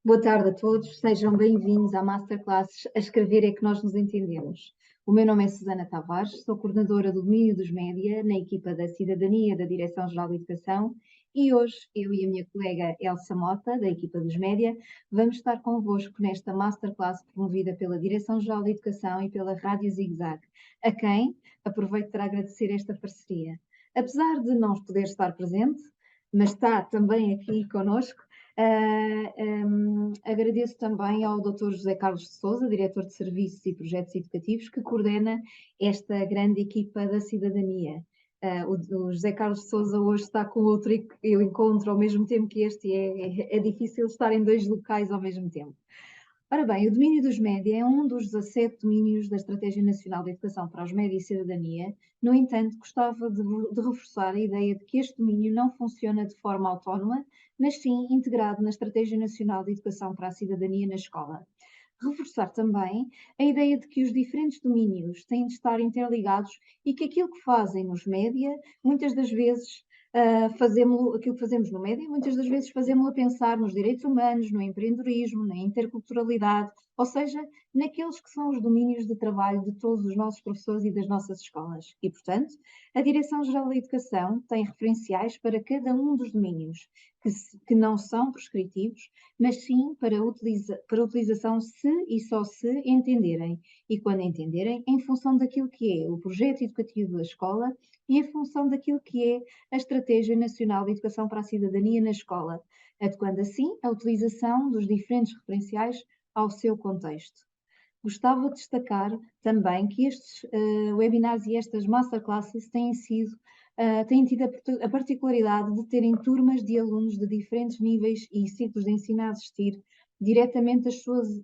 Boa tarde a todos, sejam bem-vindos à Masterclass A Escrever é que nós nos entendemos. O meu nome é Susana Tavares, sou coordenadora do domínio dos média na equipa da Cidadania da Direção-Geral de Educação e hoje eu e a minha colega Elsa Mota, da equipa dos média, vamos estar convosco nesta Masterclass promovida pela Direção-Geral de Educação e pela Rádio Zig-Zag, a quem aproveito para agradecer esta parceria. Apesar de não poder estar presente, mas está também aqui connosco. Agradeço também ao Dr. José Carlos de Sousa, diretor de Serviços e Projetos Educativos, que coordena esta grande equipa da cidadania. O José Carlos de Sousa hoje está com outro eu encontro ao mesmo tempo que este e é difícil estar em dois locais ao mesmo tempo. Ora bem, o domínio dos média é um dos 17 domínios da Estratégia Nacional de Educação para os Média e Cidadania. No entanto, gostava de reforçar a ideia de que este domínio não funciona de forma autónoma, mas sim integrado na Estratégia Nacional de Educação para a Cidadania na escola. Reforçar também a ideia de que os diferentes domínios têm de estar interligados e que aquilo que fazem nos média, muitas das vezes aquilo que fazemos no média, muitas das vezes fazemos-lo a pensar nos direitos humanos, no empreendedorismo, na interculturalidade, ou seja, naqueles que são os domínios de trabalho de todos os nossos professores e das nossas escolas. E, portanto, a Direção-Geral da Educação tem referenciais para cada um dos domínios, que não são prescritivos, mas sim para utilização se e só se entenderem. E quando entenderem, em função daquilo que é o projeto educativo da escola e em função daquilo que é a Estratégia Nacional de Educação para a Cidadania na escola, adequando assim a utilização dos diferentes referenciais ao seu contexto. Gostava de destacar também que estes webinars e estas masterclasses têm tido a particularidade de terem turmas de alunos de diferentes níveis e ciclos de ensino a assistir diretamente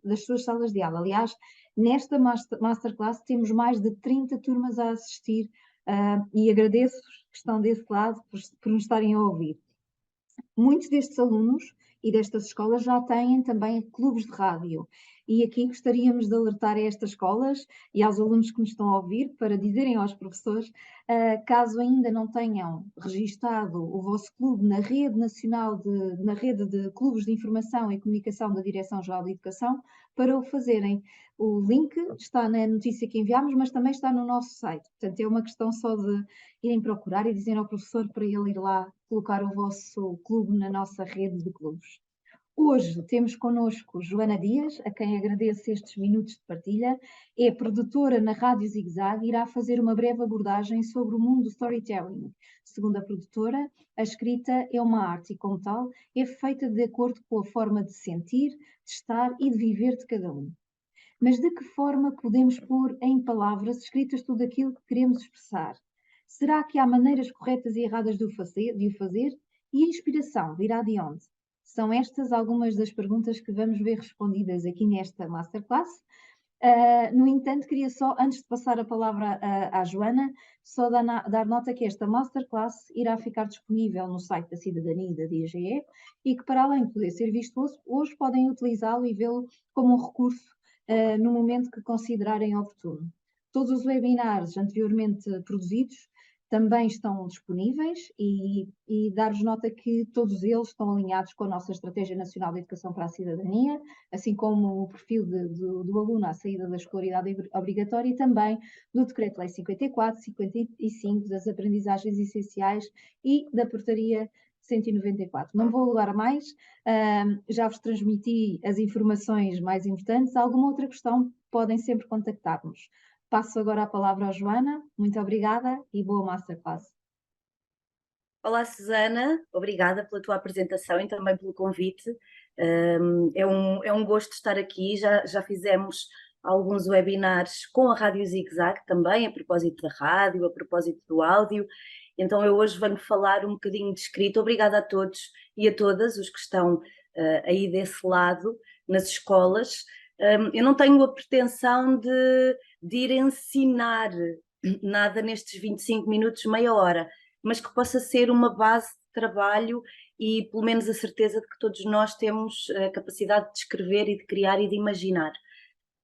das suas salas de aula. Aliás, nesta masterclass temos mais de 30 turmas a assistir e agradeço-vos que estão desse lado por nos estarem a ouvir. Muitos destes alunos e destas escolas já têm também clubes de rádio. E aqui gostaríamos de alertar a estas escolas e aos alunos que nos estão a ouvir para dizerem aos professores, caso ainda não tenham registado o vosso clube na rede nacional, na rede de clubes de informação e comunicação da Direção-Geral de Educação, para o fazerem. O link está na notícia que enviámos, mas também está no nosso site. Portanto, é uma questão só de irem procurar e dizerem ao professor para ele ir lá colocar o vosso clube na nossa rede de clubes. Hoje temos connosco Joana Dias, a quem agradeço estes minutos de partilha. É produtora na Rádio Zig-Zag e irá fazer uma breve abordagem sobre o mundo do storytelling. Segundo a produtora, a escrita é uma arte e, como tal, é feita de acordo com a forma de sentir, de estar e de viver de cada um. Mas de que forma podemos pôr em palavras escritas tudo aquilo que queremos expressar? Será que há maneiras corretas e erradas de o fazer? E a inspiração virá de onde? São estas algumas das perguntas que vamos ver respondidas aqui nesta Masterclass. No entanto, queria só, antes de passar a palavra à Joana, só dar nota que esta Masterclass irá ficar disponível no site da Cidadania e da DGE e que, para além de poder ser visto hoje podem utilizá-lo e vê-lo como um recurso no momento que considerarem oportuno. Todos os webinars anteriormente produzidos também estão disponíveis e dar-vos nota que todos eles estão alinhados com a nossa Estratégia Nacional de Educação para a Cidadania, assim como o perfil do aluno à saída da escolaridade obrigatória e também do Decreto-Lei 54, 55, das aprendizagens essenciais e da Portaria 194. Não vou alugar mais, já vos transmiti as informações mais importantes. Alguma outra questão, podem sempre contactar-nos. Passo agora a palavra à Joana. Muito obrigada e boa masterclass. Olá, Susana. Obrigada pela tua apresentação e também pelo convite. É um gosto estar aqui. Já fizemos alguns webinars com a Rádio Zig-Zag também, a propósito da rádio, a propósito do áudio. Então eu hoje venho falar um bocadinho de escrita. Obrigada a todos e a todas os que estão aí desse lado, nas escolas. Eu não tenho a pretensão de ir ensinar nada nestes 25 minutos, meia hora, mas que possa ser uma base de trabalho e pelo menos a certeza de que todos nós temos a capacidade de escrever e de criar e de imaginar.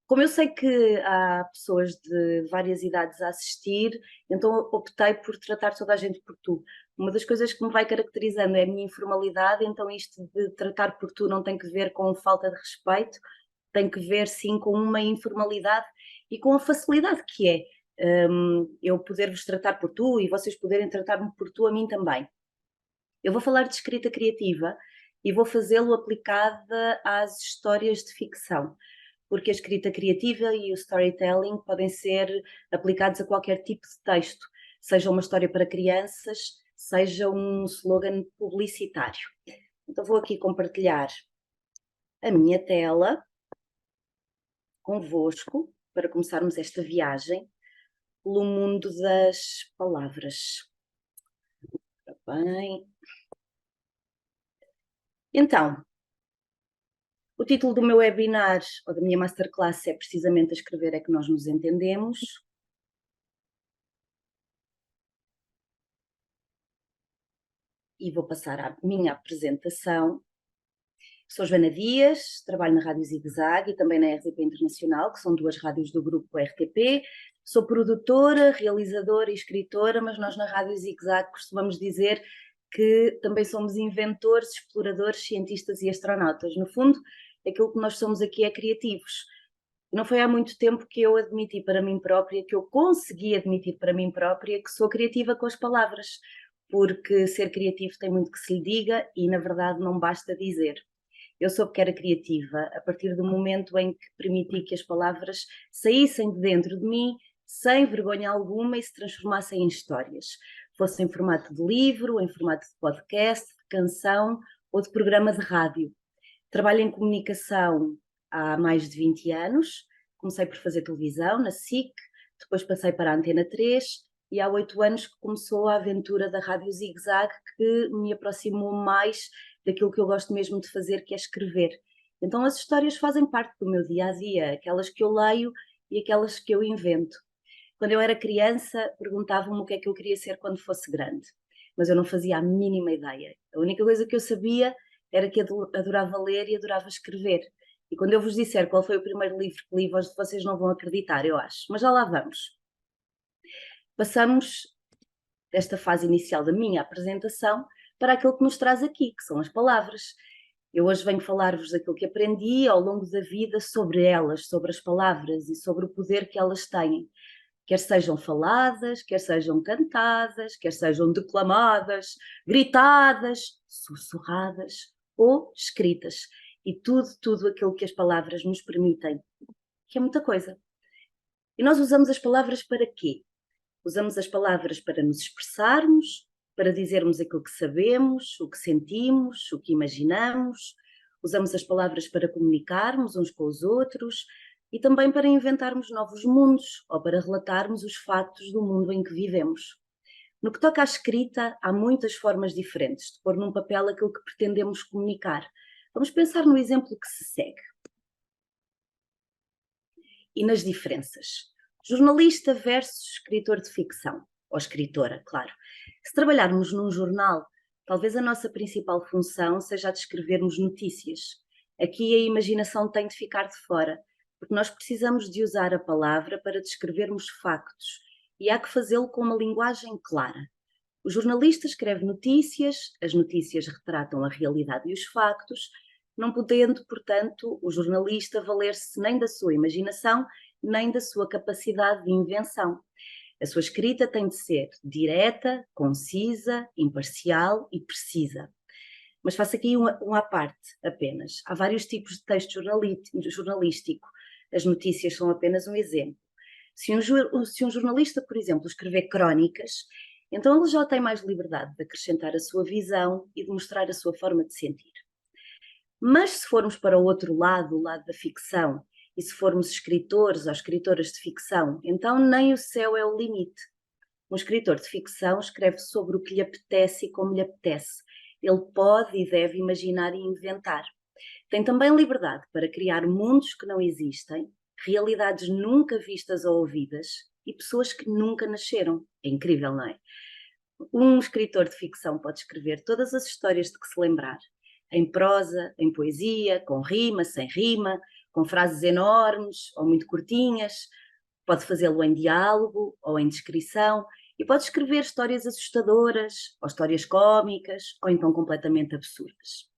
Como eu sei que há pessoas de várias idades a assistir, então optei por tratar toda a gente por tu. Uma das coisas que me vai caracterizando é a minha informalidade, então isto de tratar por tu não tem que ver com falta de respeito, tem que ver sim com uma informalidade e com a facilidade que é eu poder-vos tratar por tu e vocês poderem tratar-me por tu a mim também. Eu vou falar de escrita criativa e vou fazê-lo aplicada às histórias de ficção, porque a escrita criativa e o storytelling podem ser aplicados a qualquer tipo de texto, seja uma história para crianças, seja um slogan publicitário. Então vou aqui compartilhar a minha tela convosco para começarmos esta viagem pelo mundo das palavras. Bem. Então, o título do meu webinar ou da minha masterclass é precisamente A Escrever é que nós nos entendemos. E vou passar à minha apresentação. Sou Joana Dias, trabalho na Rádio Zig Zag e também na RTP Internacional, que são duas rádios do grupo RTP. Sou produtora, realizadora e escritora, mas nós na Rádio Zig Zag costumamos dizer que também somos inventores, exploradores, cientistas e astronautas. No fundo, aquilo que nós somos aqui é criativos. Não foi há muito tempo que eu admiti para mim própria, que eu consegui admitir para mim própria que sou criativa com as palavras, porque ser criativo tem muito que se lhe diga e, na verdade, não basta dizer. Eu soube que era criativa a partir do momento em que permiti que as palavras saíssem de dentro de mim, sem vergonha alguma, e se transformassem em histórias. Fosse em formato de livro, em formato de podcast, de canção ou de programa de rádio. Trabalho em comunicação há mais de 20 anos. Comecei por fazer televisão na SIC, depois passei para a Antena 3 e há 8 anos que começou a aventura da Rádio Zig Zag, que me aproximou mais daquilo que eu gosto mesmo de fazer, que é escrever. Então as histórias fazem parte do meu dia-a-dia, aquelas que eu leio e aquelas que eu invento. Quando eu era criança, perguntavam-me o que é que eu queria ser quando fosse grande, mas eu não fazia a mínima ideia. A única coisa que eu sabia era que adorava ler e adorava escrever. E quando eu vos disser qual foi o primeiro livro que li, vocês não vão acreditar, eu acho. Mas já lá vamos. Passamos desta fase inicial da minha apresentação para aquilo que nos traz aqui, que são as palavras. Eu hoje venho falar-vos daquilo que aprendi ao longo da vida sobre elas, sobre as palavras e sobre o poder que elas têm. Quer sejam faladas, quer sejam cantadas, quer sejam declamadas, gritadas, sussurradas ou escritas. E tudo aquilo que as palavras nos permitem, que é muita coisa. E nós usamos as palavras para quê? Usamos as palavras para nos expressarmos, para dizermos aquilo que sabemos, o que sentimos, o que imaginamos. Usamos as palavras para comunicarmos uns com os outros e também para inventarmos novos mundos ou para relatarmos os factos do mundo em que vivemos. No que toca à escrita, há muitas formas diferentes de pôr num papel aquilo que pretendemos comunicar. Vamos pensar no exemplo que se segue. E nas diferenças. Jornalista versus escritor de ficção, ou escritora, claro. Se trabalharmos num jornal, talvez a nossa principal função seja a de escrevermos notícias. Aqui a imaginação tem de ficar de fora, porque nós precisamos de usar a palavra para descrevermos factos, e há que fazê-lo com uma linguagem clara. O jornalista escreve notícias, as notícias retratam a realidade e os factos, não podendo, portanto, o jornalista valer-se nem da sua imaginação, nem da sua capacidade de invenção. A sua escrita tem de ser direta, concisa, imparcial e precisa. Mas faço aqui um à parte apenas. Há vários tipos de texto jornalístico. As notícias são apenas um exemplo. Se um jornalista, por exemplo, escrever crónicas, então ele já tem mais liberdade de acrescentar a sua visão e de mostrar a sua forma de sentir. Mas se formos para o outro lado, o lado da ficção, e se formos escritores ou escritoras de ficção, então nem o céu é o limite. Um escritor de ficção escreve sobre o que lhe apetece e como lhe apetece. Ele pode e deve imaginar e inventar. Tem também liberdade para criar mundos que não existem, realidades nunca vistas ou ouvidas e pessoas que nunca nasceram. É incrível, não é? Um escritor de ficção pode escrever todas as histórias de que se lembrar, em prosa, em poesia, com rima, sem rima, com frases enormes ou muito curtinhas. Pode fazê-lo em diálogo ou em descrição E podes escrever histórias assustadoras, ou histórias cómicas, ou então completamente absurdas.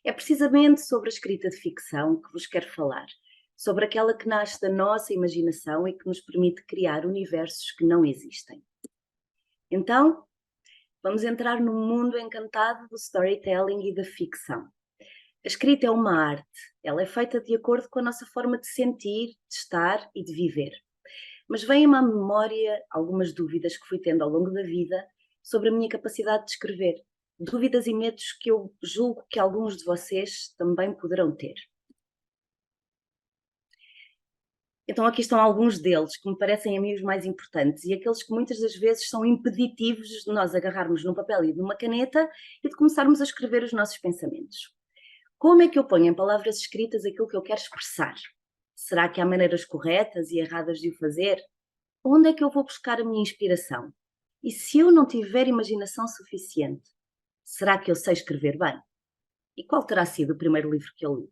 É precisamente sobre a escrita de ficção que vos quero falar, sobre aquela que nasce da nossa imaginação e que nos permite criar universos que não existem. Então, vamos entrar no mundo encantado do storytelling e da ficção. A escrita é uma arte, ela é feita de acordo com a nossa forma de sentir, de estar e de viver. Mas vêm-me à memória algumas dúvidas que fui tendo ao longo da vida sobre a minha capacidade de escrever. Dúvidas e medos que eu julgo que alguns de vocês também poderão ter. Então aqui estão alguns deles que me parecem a mim os mais importantes e aqueles que muitas das vezes são impeditivos de nós agarrarmos num papel e numa caneta e de começarmos a escrever os nossos pensamentos. Como é que eu ponho em palavras escritas aquilo que eu quero expressar? Será que há maneiras corretas e erradas de o fazer? Onde é que eu vou buscar a minha inspiração? E se eu não tiver imaginação suficiente, será que eu sei escrever bem? E qual terá sido o primeiro livro que eu li?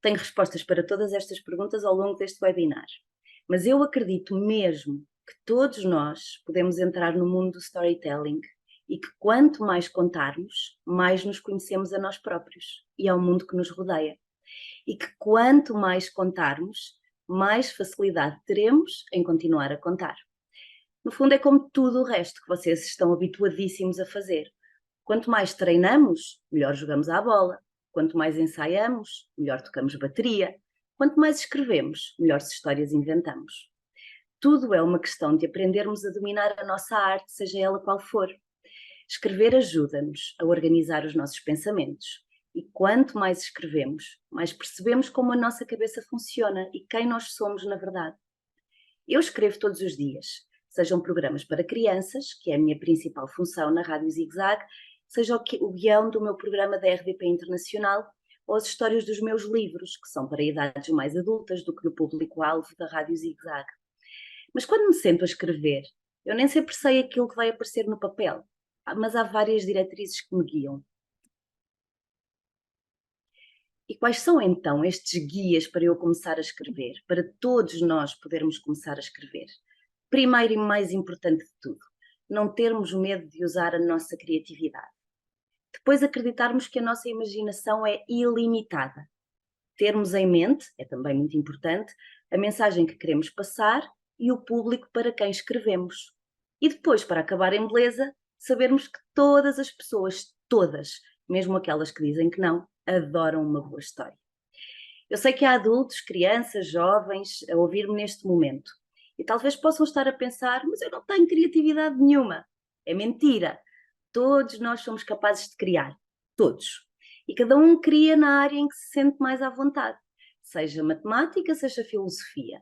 Tenho respostas para todas estas perguntas ao longo deste webinar, mas eu acredito mesmo que todos nós podemos entrar no mundo do storytelling e que quanto mais contarmos, mais nos conhecemos a nós próprios e ao mundo que nos rodeia. E que quanto mais contarmos, mais facilidade teremos em continuar a contar. No fundo é como tudo o resto que vocês estão habituadíssimos a fazer. Quanto mais treinamos, melhor jogamos à bola. Quanto mais ensaiamos, melhor tocamos bateria. Quanto mais escrevemos, melhores histórias inventamos. Tudo é uma questão de aprendermos a dominar a nossa arte, seja ela qual for. Escrever ajuda-nos a organizar os nossos pensamentos. E quanto mais escrevemos, mais percebemos como a nossa cabeça funciona e quem nós somos na verdade. Eu escrevo todos os dias, sejam programas para crianças, que é a minha principal função na Rádio Zig-Zag, seja o guião do meu programa da RDP Internacional ou as histórias dos meus livros, que são para idades mais adultas do que no público-alvo da Rádio Zig-Zag. Mas quando me sento a escrever, eu nem sempre sei aquilo que vai aparecer no papel, mas há várias diretrizes que me guiam. E quais são então estes guias para eu começar a escrever, para todos nós podermos começar a escrever? Primeiro e mais importante de tudo, não termos medo de usar a nossa criatividade. Depois acreditarmos que a nossa imaginação é ilimitada. Termos em mente, é também muito importante, a mensagem que queremos passar e o público para quem escrevemos. E depois, para acabar em beleza, sabermos que todas as pessoas, todas, mesmo aquelas que dizem que não, adoram uma boa história. Eu sei que há adultos, crianças, jovens a ouvir-me neste momento e talvez possam estar a pensar, mas eu não tenho criatividade nenhuma. É mentira. Todos nós somos capazes de criar. Todos. E cada um cria na área em que se sente mais à vontade. Seja matemática, seja filosofia.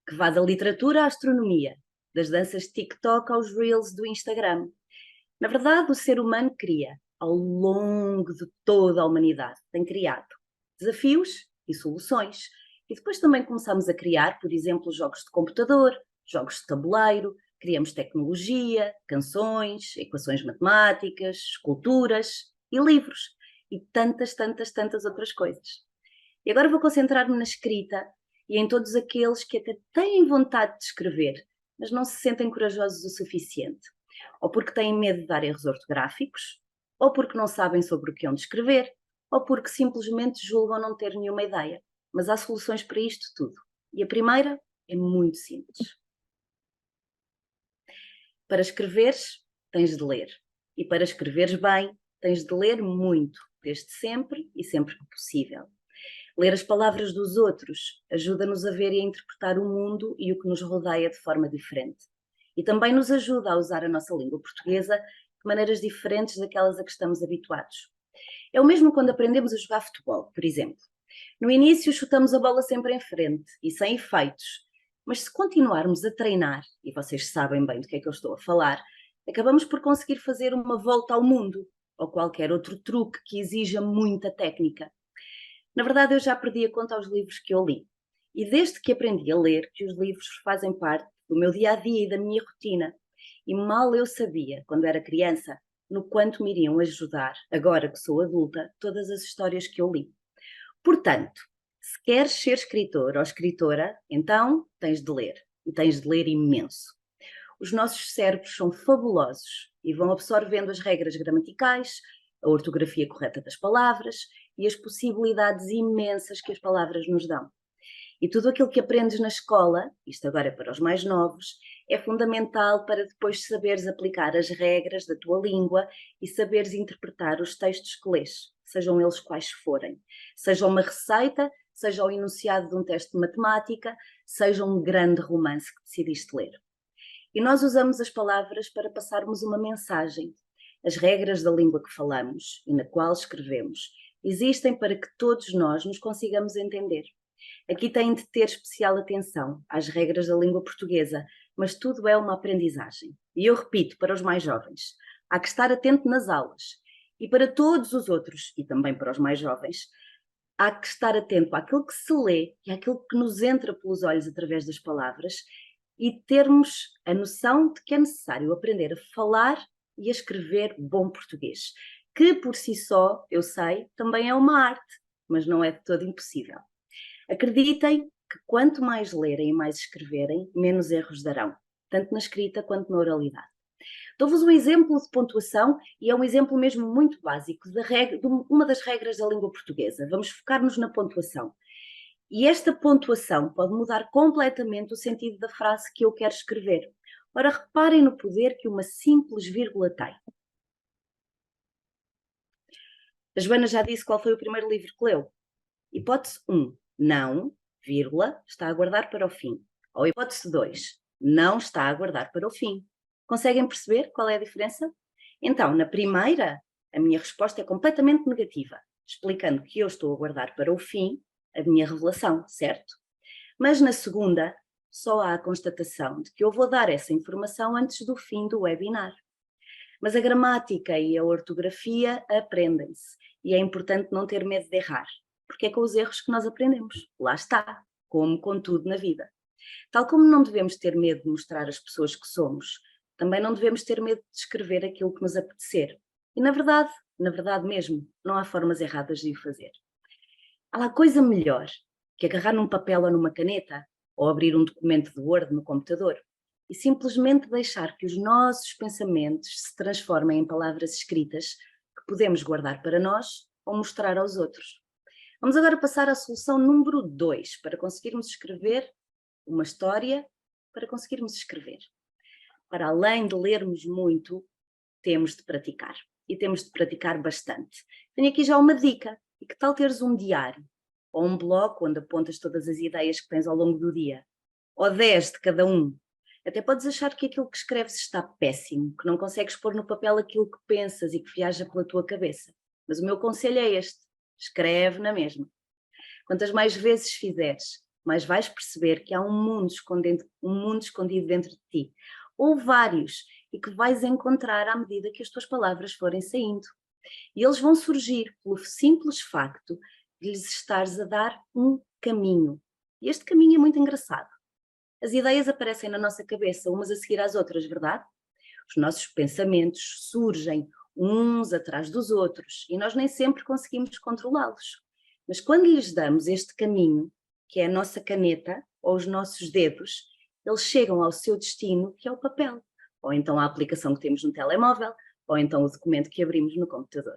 Que vá da literatura à astronomia. Das danças de TikTok aos Reels do Instagram. Na verdade, o ser humano cria. Ao longo de toda a humanidade. Tem criado desafios e soluções. E depois também começamos a criar, por exemplo, jogos de computador, jogos de tabuleiro, criamos tecnologia, canções, equações matemáticas, esculturas e livros. E tantas, tantas, tantas outras coisas. E agora vou concentrar-me na escrita e em todos aqueles que até têm vontade de escrever, mas não se sentem corajosos o suficiente. Ou porque têm medo de dar erros ortográficos, ou porque não sabem sobre o que hão de escrever, ou porque simplesmente julgam não ter nenhuma ideia. Mas há soluções para isto tudo. E a primeira é muito simples. Para escreveres, tens de ler. E para escreveres bem, tens de ler muito, desde sempre e sempre que possível. Ler as palavras dos outros ajuda-nos a ver e a interpretar o mundo e o que nos rodeia de forma diferente. E também nos ajuda a usar a nossa língua portuguesa de maneiras diferentes daquelas a que estamos habituados. É o mesmo quando aprendemos a jogar futebol, por exemplo. No início chutamos a bola sempre em frente e sem efeitos, mas se continuarmos a treinar, e vocês sabem bem do que é que eu estou a falar, acabamos por conseguir fazer uma volta ao mundo ou qualquer outro truque que exija muita técnica. Na verdade, eu já perdi a conta aos livros que eu li. E desde que aprendi a ler, que os livros fazem parte do meu dia-a-dia e da minha rotina. E mal eu sabia, quando era criança, no quanto me iriam ajudar, agora que sou adulta, todas as histórias que eu li. Portanto, se queres ser escritor ou escritora, então tens de ler. E tens de ler imenso. os nossos cérebros são fabulosos e vão absorvendo as regras gramaticais, a ortografia correta das palavras e as possibilidades imensas que as palavras nos dão. E tudo aquilo que aprendes na escola, isto agora é para os mais novos, é fundamental para depois saberes aplicar as regras da tua língua e saberes interpretar os textos que lês, sejam eles quais forem. Seja uma receita, seja o enunciado de um teste de matemática, seja um grande romance que decidiste ler. E nós usamos as palavras para passarmos uma mensagem. As regras da língua que falamos e na qual escrevemos existem para que todos nós nos consigamos entender. Aqui têm de ter especial atenção às regras da língua portuguesa, mas tudo é uma aprendizagem. E eu repito para os mais jovens, há que estar atento nas aulas. E para todos os outros, e também para os mais jovens, há que estar atento àquilo que se lê e àquilo que nos entra pelos olhos através das palavras e termos a noção de que é necessário aprender a falar e a escrever bom português, que por si só, eu sei, também é uma arte, mas não é de todo impossível. Acreditem que quanto mais lerem e mais escreverem, menos erros darão, tanto na escrita quanto na oralidade. Dou-vos um exemplo de pontuação e é um exemplo mesmo muito básico de uma das regras da língua portuguesa. Vamos focar-nos na pontuação. E esta pontuação pode mudar completamente o sentido da frase que eu quero escrever. Ora, reparem no poder que uma simples vírgula tem. A Joana já disse qual foi o primeiro livro que leu. Hipótese 1. Não, vírgula, está a aguardar para o fim. Ou hipótese 2. Não está a aguardar para o fim. Conseguem perceber qual é a diferença? Então, na primeira, a minha resposta é completamente negativa, explicando que eu estou a aguardar para o fim a minha revelação, certo? Mas na segunda, só há a constatação de que eu vou dar essa informação antes do fim do webinar. Mas a gramática e a ortografia aprendem-se e é importante não ter medo de errar, porque é com os erros que nós aprendemos. Lá está, como com tudo na vida. Tal como não devemos ter medo de mostrar as pessoas que somos, também não devemos ter medo de escrever aquilo que nos apetecer. E na verdade mesmo, não há formas erradas de o fazer. Há lá coisa melhor que agarrar num papel ou numa caneta, ou abrir um documento de Word no computador, e simplesmente deixar que os nossos pensamentos se transformem em palavras escritas que podemos guardar para nós ou mostrar aos outros. Vamos agora passar à solução número 2, para conseguirmos escrever uma história, para conseguirmos escrever. Para além de lermos muito, temos de praticar. E temos de praticar bastante. Tenho aqui já uma dica. E que tal teres um diário? Ou um bloco onde apontas todas as ideias que tens ao longo do dia? Ou 10 de cada um? Até podes achar que aquilo que escreves está péssimo, que não consegues pôr no papel aquilo que pensas e que viaja pela tua cabeça. Mas o meu conselho é este. Escreve na mesma. Quantas mais vezes fizeres, mais vais perceber que há um mundo escondido dentro de ti. Ou vários, e que vais encontrar à medida que as tuas palavras forem saindo. E eles vão surgir pelo simples facto de lhes estares a dar um caminho. E este caminho é muito engraçado. As ideias aparecem na nossa cabeça, umas a seguir às outras, verdade? Os nossos pensamentos surgem uns atrás dos outros e nós nem sempre conseguimos controlá-los. Mas quando lhes damos este caminho, que é a nossa caneta ou os nossos dedos, eles chegam ao seu destino, que é o papel, ou então a aplicação que temos no telemóvel, ou então o documento que abrimos no computador.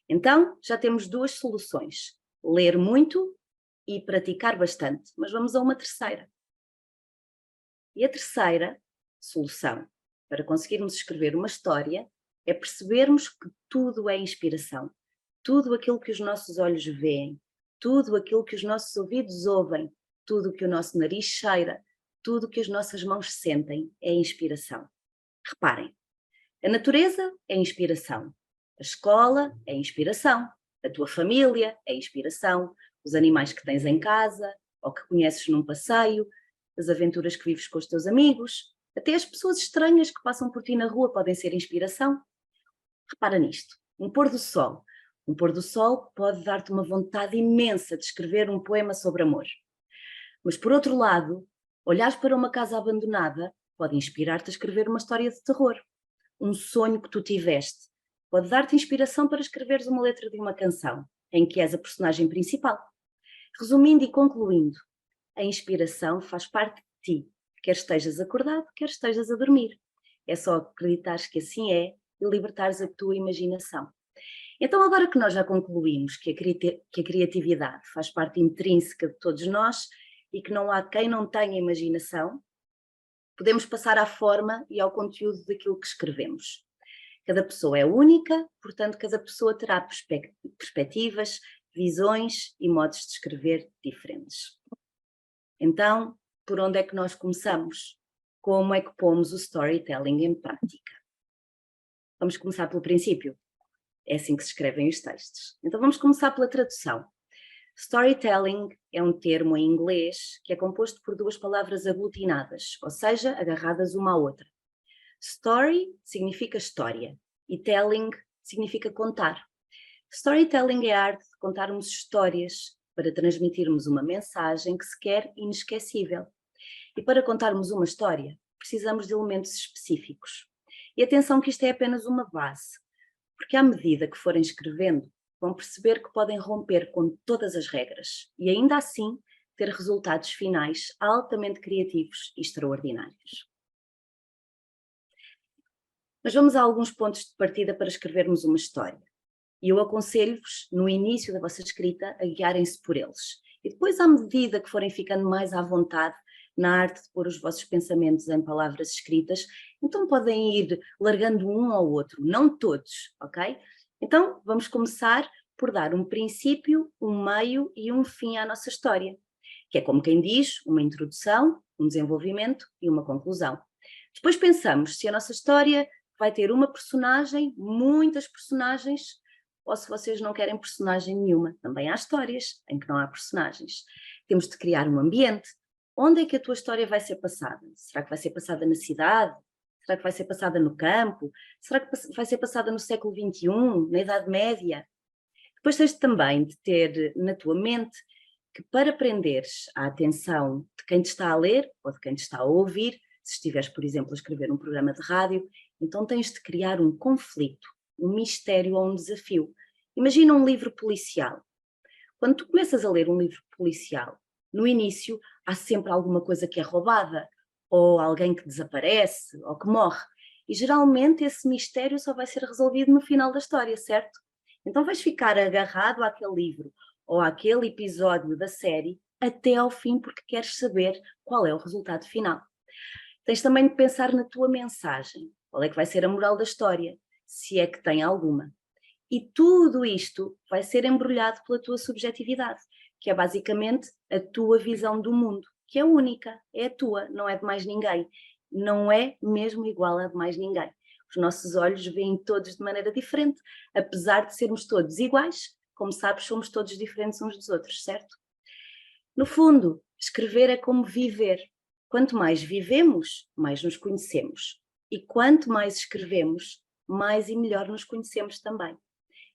Então, já temos duas soluções, ler muito e praticar bastante, mas vamos a uma terceira. E a terceira solução para conseguirmos escrever uma história é percebermos que tudo é inspiração, tudo aquilo que os nossos olhos veem, tudo aquilo que os nossos ouvidos ouvem, tudo o que o nosso nariz cheira, tudo o que as nossas mãos sentem é inspiração. Reparem, a natureza é inspiração, a escola é inspiração, a tua família é inspiração, os animais que tens em casa ou que conheces num passeio, as aventuras que vives com os teus amigos, até as pessoas estranhas que passam por ti na rua podem ser inspiração. Repara nisto, um pôr do sol. Um pôr do sol pode dar-te uma vontade imensa de escrever um poema sobre amor. Mas por outro lado, olhares para uma casa abandonada pode inspirar-te a escrever uma história de terror. Um sonho que tu tiveste pode dar-te inspiração para escreveres uma letra de uma canção, em que és a personagem principal. Resumindo e concluindo, a inspiração faz parte de ti. quer estejas acordado, quer estejas a dormir. É só acreditares que assim é e libertares a tua imaginação. Então, agora que nós já concluímos que a criatividade faz parte intrínseca de todos nós e que não há quem não tenha imaginação, podemos passar à forma e ao conteúdo daquilo que escrevemos. Cada pessoa é única, portanto, cada pessoa terá perspectivas, visões e modos de escrever diferentes. Então, por onde é que nós começamos? Como é que pomos o storytelling em prática? Vamos começar pelo princípio. É assim que se escrevem os textos. Então vamos começar pela tradução. Storytelling é um termo em inglês que é composto por duas palavras aglutinadas, ou seja, agarradas uma à outra. Story significa história e telling significa contar. Storytelling é a arte de contarmos histórias para transmitirmos uma mensagem que se quer inesquecível. E para contarmos uma história, precisamos de elementos específicos. E atenção que isto é apenas uma base, porque à medida que forem escrevendo, vão perceber que podem romper com todas as regras e ainda assim ter resultados finais altamente criativos e extraordinários. Mas vamos a alguns pontos de partida para escrevermos uma história. E eu aconselho-vos, no início da vossa escrita, a guiarem-se por eles. E depois, à medida que forem ficando mais à vontade na arte de pôr os vossos pensamentos em palavras escritas, então podem ir largando um ao outro, não todos, ok? Então, vamos começar por dar um princípio, um meio e um fim à nossa história, que é como quem diz, uma introdução, um desenvolvimento e uma conclusão. Depois pensamos se a nossa história vai ter uma personagem, muitas personagens, ou se vocês não querem personagem nenhuma. Também há histórias em que não há personagens. Temos de criar um ambiente. Onde é que a tua história vai ser passada? Será que vai ser passada na cidade? Será que vai ser passada no campo? Será que vai ser passada no século XXI, na Idade Média? Depois tens também de ter na tua mente que para prenderes a atenção de quem te está a ler ou de quem te está a ouvir, se estiveres, por exemplo, a escrever um programa de rádio, então tens de criar um conflito, um mistério ou um desafio. Imagina um livro policial. Quando tu começas a ler um livro policial, no início há sempre alguma coisa que é roubada, ou alguém que desaparece, ou que morre. E geralmente esse mistério só vai ser resolvido no final da história, certo? Então vais ficar agarrado àquele livro ou àquele episódio da série até ao fim porque queres saber qual é o resultado final. Tens também de pensar na tua mensagem. Qual é que vai ser a moral da história, se é que tem alguma. E tudo isto vai ser embrulhado pela tua subjetividade, que é basicamente a tua visão do mundo, que é única, é a tua, não é de mais ninguém. Não é mesmo igual a de mais ninguém. Os nossos olhos veem todos de maneira diferente, apesar de sermos todos iguais, como sabes, somos todos diferentes uns dos outros, certo? No fundo, escrever é como viver. Quanto mais vivemos, mais nos conhecemos. E quanto mais escrevemos, mais e melhor nos conhecemos também.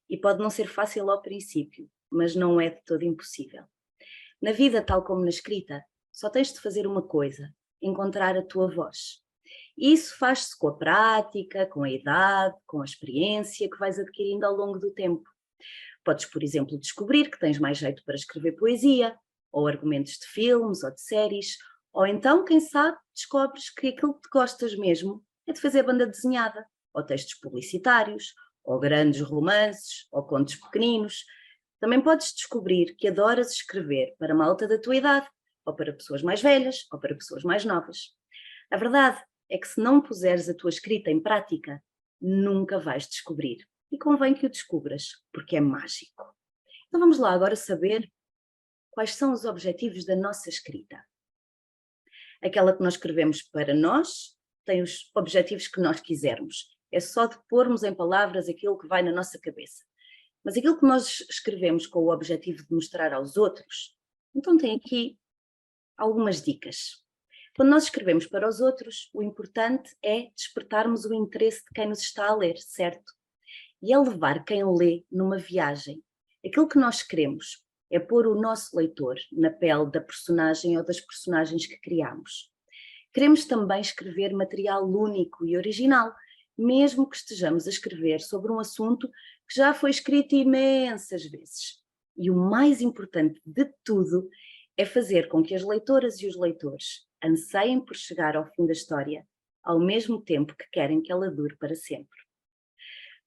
E pode não ser fácil ao princípio, mas não é de todo impossível. Na vida, tal como na escrita, só tens de fazer uma coisa: encontrar a tua voz. E isso faz-se com a prática, com a idade, com a experiência que vais adquirindo ao longo do tempo. Podes, por exemplo, descobrir que tens mais jeito para escrever poesia, ou argumentos de filmes ou de séries, ou então, quem sabe, descobres que aquilo que te gostas mesmo é de fazer banda desenhada, ou textos publicitários, ou grandes romances, ou contos pequeninos. Também podes descobrir que adoras escrever para malta da tua idade, ou para pessoas mais velhas, ou para pessoas mais novas. A verdade é que se não puseres a tua escrita em prática, nunca vais descobrir. E convém que o descubras, porque é mágico. Então vamos lá agora saber quais são os objetivos da nossa escrita. Aquela que nós escrevemos para nós tem os objetivos que nós quisermos. É só de pormos em palavras aquilo que vai na nossa cabeça. Mas aquilo que nós escrevemos com o objetivo de mostrar aos outros, então tem aqui algumas dicas. Quando nós escrevemos para os outros, o importante é despertarmos o interesse de quem nos está a ler, certo? E é levar quem lê numa viagem. Aquilo que nós queremos é pôr o nosso leitor na pele da personagem ou das personagens que criamos. Queremos também escrever material único e original, mesmo que estejamos a escrever sobre um assunto que já foi escrito imensas vezes. E o mais importante de tudo é fazer com que as leitoras e os leitores anseiem por chegar ao fim da história, ao mesmo tempo que querem que ela dure para sempre.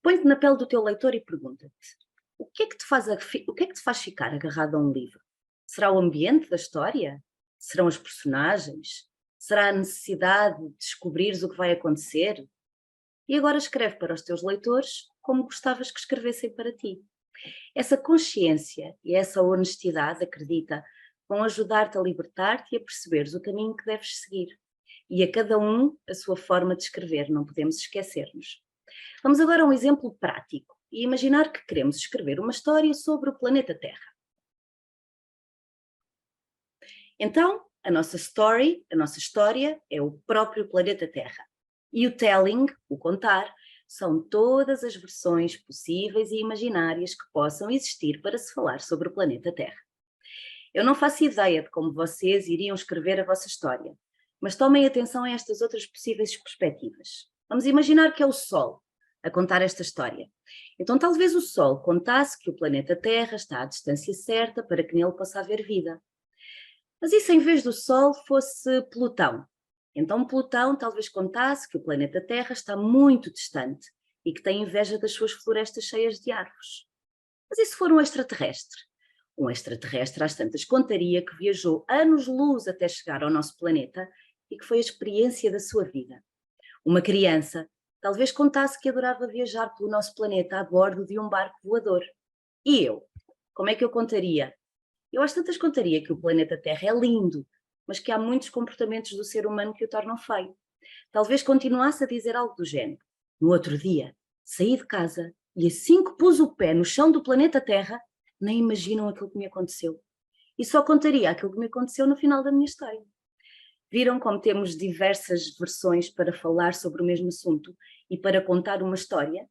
Põe-te na pele do teu leitor e pergunta-te: o que é que te faz ficar agarrado a um livro? Será o ambiente da história? Serão os personagens? Será a necessidade de descobrires o que vai acontecer? E agora escreve para os teus leitores como gostavas que escrevessem para ti. Essa consciência e essa honestidade, acredita, vão ajudar-te a libertar-te e a perceberes o caminho que deves seguir. E a cada um a sua forma de escrever, não podemos esquecer-nos. Vamos agora a um exemplo prático e imaginar que queremos escrever uma história sobre o planeta Terra. Então, a nossa história é o próprio planeta Terra. E o telling, o contar, são todas as versões possíveis e imaginárias que possam existir para se falar sobre o planeta Terra. Eu não faço ideia de como vocês iriam escrever a vossa história, mas tomem atenção a estas outras possíveis perspectivas. Vamos imaginar que é o Sol a contar esta história. Então talvez o Sol contasse que o planeta Terra está à distância certa para que nele possa haver vida. Mas e se em vez do Sol fosse Plutão? Então Plutão talvez contasse que o planeta Terra está muito distante e que tem inveja das suas florestas cheias de árvores. Mas e se for um extraterrestre? Um extraterrestre às tantas contaria que viajou anos-luz até chegar ao nosso planeta e que foi a experiência da sua vida. Uma criança talvez contasse que adorava viajar pelo nosso planeta a bordo de um barco voador. E eu? Como é que eu contaria? Eu às tantas contaria que o planeta Terra é lindo, mas que há muitos comportamentos do ser humano que o tornam feio. Talvez continuasse a dizer algo do género. No outro dia, saí de casa e assim que pus o pé no chão do planeta Terra, nem imaginam aquilo que me aconteceu. E só contaria aquilo que me aconteceu no final da minha história. Viram como temos diversas versões para falar sobre o mesmo assunto e para contar uma história?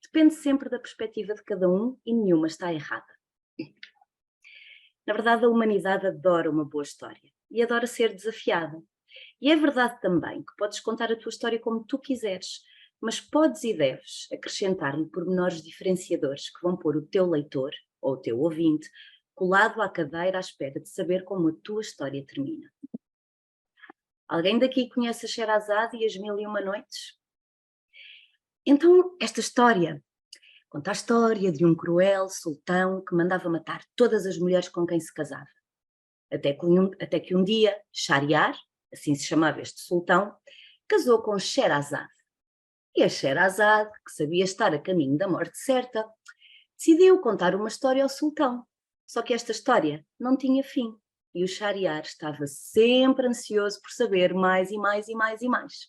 Depende sempre da perspectiva de cada um e nenhuma está errada. Na verdade, a humanidade adora uma boa história e adora ser desafiada. E é verdade também que podes contar a tua história como tu quiseres, mas podes e deves acrescentar-lhe pormenores diferenciadores que vão pôr o teu leitor, ou o teu ouvinte, colado à cadeira à espera de saber como a tua história termina. Alguém daqui conhece a Sherazade e as Mil e Uma Noites? Então, esta história conta a história de um cruel sultão que mandava matar todas as mulheres com quem se casava. Até que um dia, Shahriar, assim se chamava este sultão, casou com Sherazade. E a Sherazade, que sabia estar a caminho da morte certa, decidiu contar uma história ao sultão. Só que esta história não tinha fim. E o Shahriar estava sempre ansioso por saber mais e mais e mais e mais.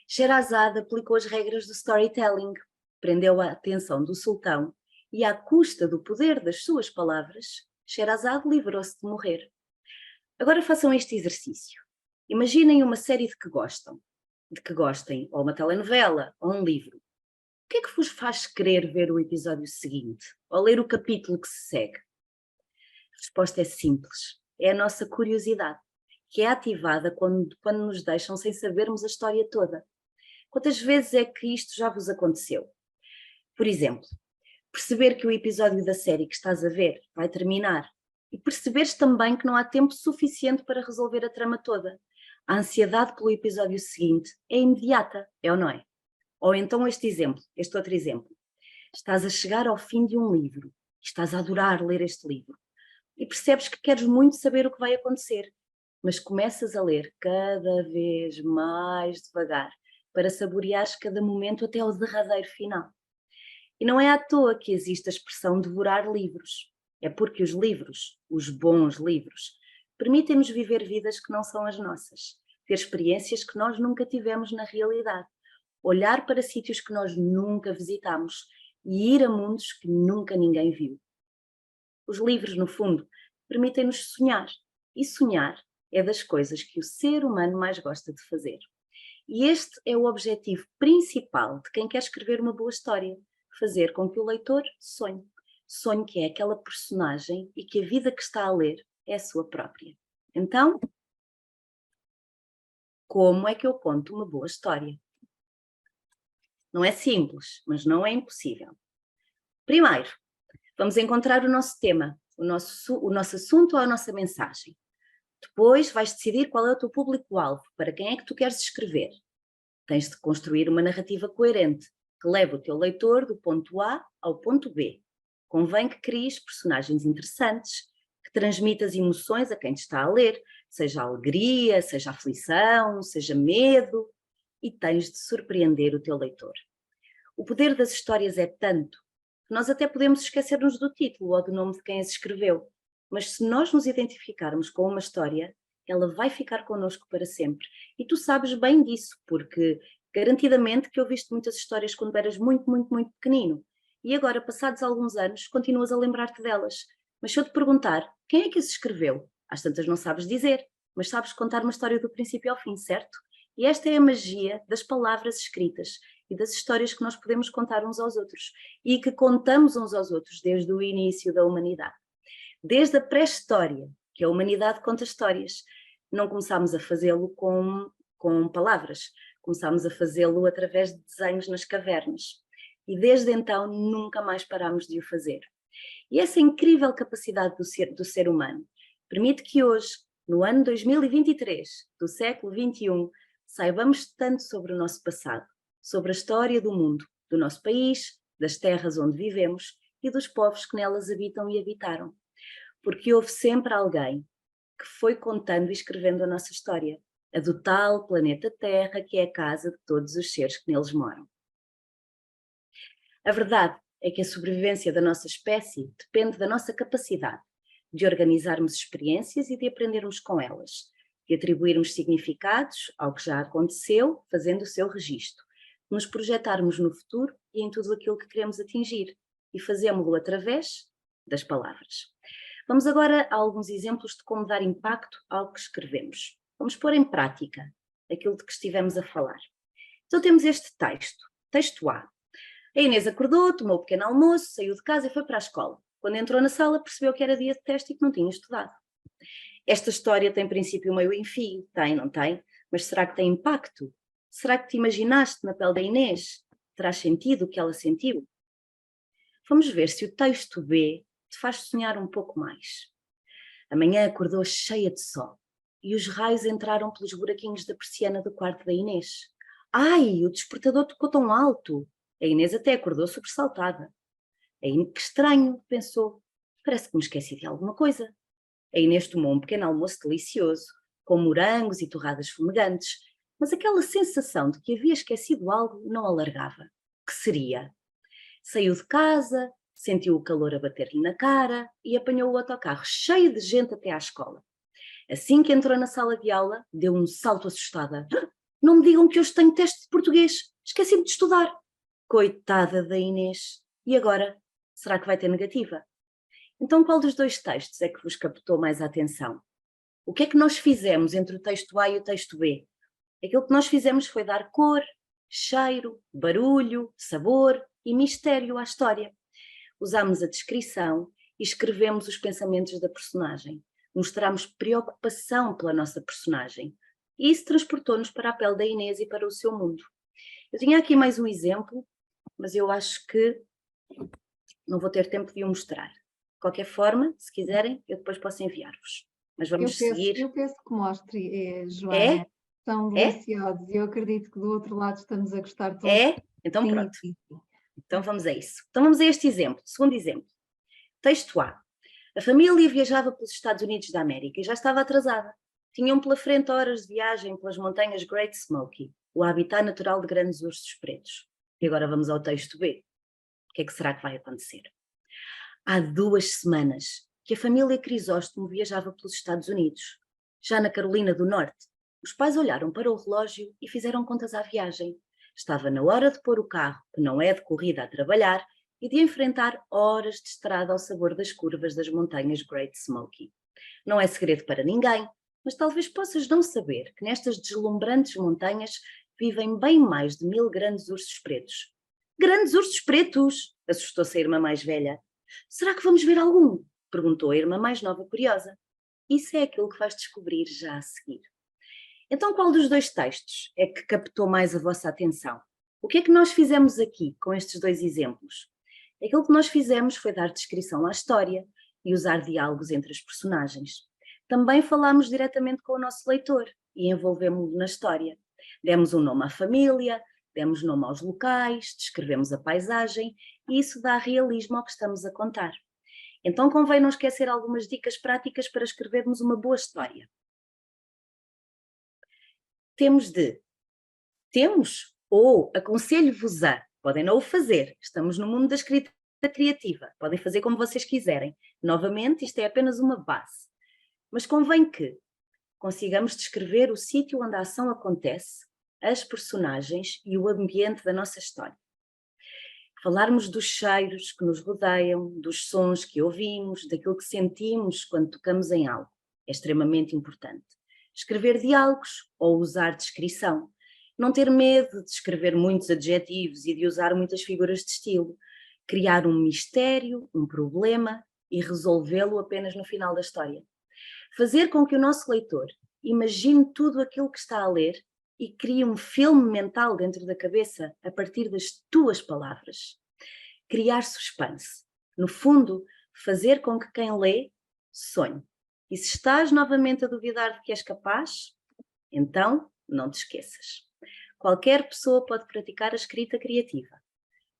Sherazade aplicou as regras do storytelling, prendeu a atenção do sultão e, à custa do poder das suas palavras, Sherazade livrou-se de morrer. Agora façam este exercício. Imaginem uma série de que gostem, ou uma telenovela, ou um livro. O que é que vos faz querer ver o episódio seguinte, ou ler o capítulo que se segue? A resposta é simples. É a nossa curiosidade, que é ativada quando nos deixam sem sabermos a história toda. Quantas vezes é que isto já vos aconteceu? Por exemplo, perceber que o episódio da série que estás a ver vai terminar e perceberes também que não há tempo suficiente para resolver a trama toda. A ansiedade pelo episódio seguinte é imediata, é ou não é? Ou então este outro exemplo. Estás a chegar ao fim de um livro e estás a adorar ler este livro. E percebes que queres muito saber o que vai acontecer, mas começas a ler cada vez mais devagar para saboreares cada momento até ao derradeiro final. E não é à toa que existe a expressão devorar livros. É porque os livros, os bons livros, permitem-nos viver vidas que não são as nossas, ter experiências que nós nunca tivemos na realidade, olhar para sítios que nós nunca visitamos e ir a mundos que nunca ninguém viu. Os livros, no fundo, permitem-nos sonhar. E sonhar é das coisas que o ser humano mais gosta de fazer. E este é o objetivo principal de quem quer escrever uma boa história: fazer com que o leitor sonhe. Sonhe que é aquela personagem e que a vida que está a ler é a sua própria. Então, como é que eu conto uma boa história? Não é simples, mas não é impossível. Primeiro, vamos encontrar o nosso tema, o nosso assunto ou a nossa mensagem. Depois vais decidir qual é o teu público-alvo, para quem é que tu queres escrever. Tens de construir uma narrativa coerente, que leve o teu leitor do ponto A ao ponto B. Convém que cries personagens interessantes, que transmitas emoções a quem te está a ler, seja alegria, seja aflição, seja medo, e tens de surpreender o teu leitor. O poder das histórias é tanto que nós até podemos esquecer-nos do título ou do nome de quem as escreveu, mas se nós nos identificarmos com uma história, ela vai ficar connosco para sempre. E tu sabes bem disso, porque garantidamente que ouviste muitas histórias quando eras muito, muito, muito pequenino. E agora, passados alguns anos, continuas a lembrar-te delas. Mas se eu te perguntar, quem é que as escreveu? Às tantas não sabes dizer, mas sabes contar uma história do princípio ao fim, certo? E esta é a magia das palavras escritas e das histórias que nós podemos contar uns aos outros e que contamos uns aos outros desde o início da humanidade. Desde a pré-história, que a humanidade conta histórias. Não começámos a fazê-lo com palavras, começámos a fazê-lo através de desenhos nas cavernas. E desde então nunca mais parámos de o fazer. E essa incrível capacidade do ser humano permite que hoje, no ano 2023, do século XXI, saibamos tanto sobre o nosso passado, sobre a história do mundo, do nosso país, das terras onde vivemos e dos povos que nelas habitam e habitaram. Porque houve sempre alguém que foi contando e escrevendo a nossa história, a do tal planeta Terra que é a casa de todos os seres que neles moram. A verdade é que a sobrevivência da nossa espécie depende da nossa capacidade de organizarmos experiências e de aprendermos com elas, de atribuirmos significados ao que já aconteceu, fazendo o seu registro, de nos projetarmos no futuro e em tudo aquilo que queremos atingir, e fazemos-lo através das palavras. Vamos agora a alguns exemplos de como dar impacto ao que escrevemos. Vamos pôr em prática aquilo de que estivemos a falar. Então temos este texto, texto A. A Inês acordou, tomou um pequeno almoço, saiu de casa e foi para a escola. Quando entrou na sala percebeu que era dia de teste e que não tinha estudado. Esta história tem princípio, meio e fim, tem, não tem? Mas será que tem impacto? Será que te imaginaste na pele da Inês? Terá sentido o que ela sentiu? Vamos ver se o texto B te faz sonhar um pouco mais. A manhã acordou cheia de sol e os raios entraram pelos buraquinhos da persiana do quarto da Inês. Ai, o despertador tocou tão alto! A Inês até acordou sobressaltada. Que estranho, pensou. Parece que me esqueci de alguma coisa. A Inês tomou um pequeno almoço delicioso, com morangos e torradas fumegantes, mas aquela sensação de que havia esquecido algo não a largava. Que seria? Saiu de casa, sentiu o calor a bater-lhe na cara e apanhou o autocarro cheio de gente até à escola. Assim que entrou na sala de aula, deu um salto assustada. Não me digam que hoje tenho teste de português. Esqueci-me de estudar. Coitada da Inês. E agora? Será que vai ter negativa? Então qual dos dois textos é que vos captou mais a atenção? O que é que nós fizemos entre o texto A e o texto B? Aquilo que nós fizemos foi dar cor, cheiro, barulho, sabor e mistério à história. Usámos a descrição e escrevemos os pensamentos da personagem. Mostramos preocupação pela nossa personagem. E isso transportou-nos para a pele da Inês e para o seu mundo. Eu tinha aqui mais um exemplo, mas eu acho que não vou ter tempo de o mostrar. De qualquer forma, se quiserem, eu depois posso enviar-vos. Mas vamos seguir. Eu penso que mostre, Joana. É? São É? deliciosos e eu acredito que do outro lado estamos a gostar todos. É? Então Sim, pronto. sim, sim. Então vamos a isso. Então vamos a este exemplo. Segundo exemplo. Texto A. A família viajava pelos Estados Unidos da América e já estava atrasada. Tinham pela frente horas de viagem pelas montanhas Great Smoky, o habitat natural de grandes ursos pretos. E agora vamos ao texto B. O que é que será que vai acontecer? Há 2 semanas que a família Crisóstomo viajava pelos Estados Unidos. Já na Carolina do Norte, os pais olharam para o relógio e fizeram contas à viagem. Estava na hora de pôr o carro, que não é de corrida, a trabalhar, e de enfrentar horas de estrada ao sabor das curvas das montanhas Great Smoky. Não é segredo para ninguém, mas talvez possas não saber que nestas deslumbrantes montanhas vivem bem mais de 1000 grandes ursos pretos. Grandes ursos pretos! Assustou-se a irmã mais velha. Será que vamos ver algum? Perguntou a irmã mais nova curiosa. Isso é aquilo que vais descobrir já a seguir. Então qual dos dois textos é que captou mais a vossa atenção? O que é que nós fizemos aqui com estes 2 exemplos? Aquilo que nós fizemos foi dar descrição à história e usar diálogos entre as personagens. também falámos diretamente com o nosso leitor e envolvemos-lo na história. Demos um nome à família, demos nome aos locais, descrevemos a paisagem e isso dá realismo ao que estamos a contar. Então convém não esquecer algumas dicas práticas para escrevermos uma boa história. Temos ou aconselho-vos a, podem não o fazer, estamos no mundo da escrita criativa, podem fazer como vocês quiserem. Novamente, isto é apenas uma base. Mas convém que consigamos descrever o sítio onde a ação acontece, as personagens e o ambiente da nossa história. Falarmos dos cheiros que nos rodeiam, dos sons que ouvimos, daquilo que sentimos quando tocamos em algo. É extremamente importante. Escrever diálogos ou usar descrição. Não ter medo de escrever muitos adjetivos e de usar muitas figuras de estilo. Criar um mistério, um problema e resolvê-lo apenas no final da história. Fazer com que o nosso leitor imagine tudo aquilo que está a ler e crie um filme mental dentro da cabeça a partir das tuas palavras. Criar suspense. No fundo, fazer com que quem lê sonhe. E se estás novamente a duvidar de que és capaz, então não te esqueças. Qualquer pessoa pode praticar a escrita criativa.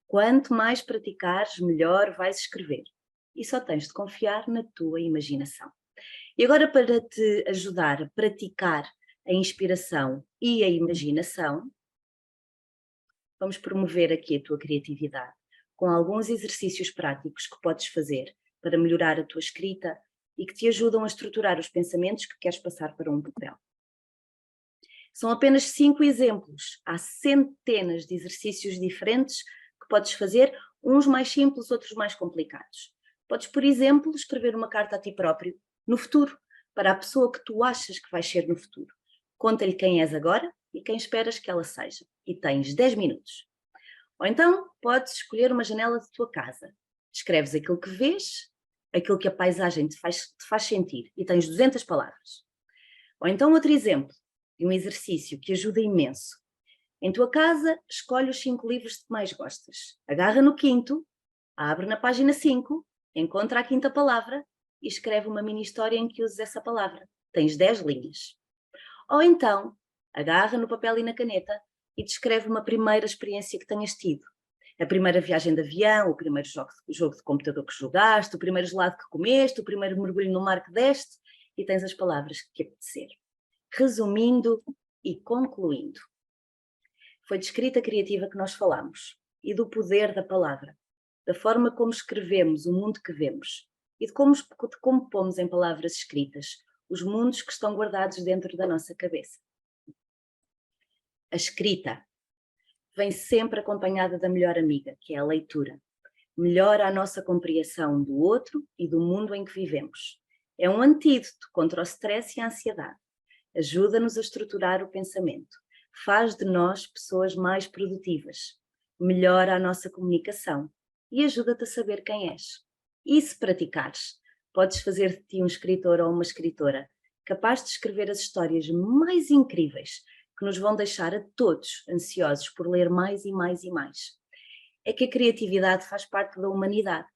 Quanto mais praticares, melhor vais escrever. E só tens de confiar na tua imaginação. E agora, para te ajudar a praticar a inspiração e a imaginação, vamos promover aqui a tua criatividade com alguns exercícios práticos que podes fazer para melhorar a tua escrita e que te ajudam a estruturar os pensamentos que queres passar para um papel. São apenas 5 exemplos. Há centenas de exercícios diferentes que podes fazer, uns mais simples, outros mais complicados. Podes, por exemplo, escrever uma carta a ti próprio, no futuro, para a pessoa que tu achas que vais ser no futuro. Conta-lhe quem és agora e quem esperas que ela seja. E tens 10 minutos. Ou então, podes escolher uma janela de tua casa. Descreves aquilo que vês, aquilo que a paisagem te faz sentir, e tens 200 palavras. Ou então, outro exemplo, de um exercício que ajuda imenso. Em tua casa, escolhe os 5 livros que mais gostas. Agarra no quinto, abre na página 5, encontra a quinta palavra e escreve uma mini história em que uses essa palavra. Tens 10 linhas. Ou então, agarra no papel e na caneta e descreve uma primeira experiência que tenhas tido. A primeira viagem de avião, o primeiro jogo de computador que jogaste, o primeiro gelado que comeste, o primeiro mergulho no mar que deste, e tens as palavras que apetecer. Resumindo e concluindo, foi de escrita criativa que nós falamos e do poder da palavra, da forma como escrevemos o mundo que vemos e de como pomos em palavras escritas os mundos que estão guardados dentro da nossa cabeça. A escrita vem sempre acompanhada da melhor amiga, que é a leitura. Melhora a nossa compreensão do outro e do mundo em que vivemos. É um antídoto contra o stress e a ansiedade. Ajuda-nos a estruturar o pensamento. Faz de nós pessoas mais produtivas. Melhora a nossa comunicação e ajuda-te a saber quem és. E se praticares, podes fazer de ti um escritor ou uma escritora capaz de escrever as histórias mais incríveis que nos vão deixar a todos ansiosos por ler mais e mais e mais. É que a criatividade faz parte da humanidade.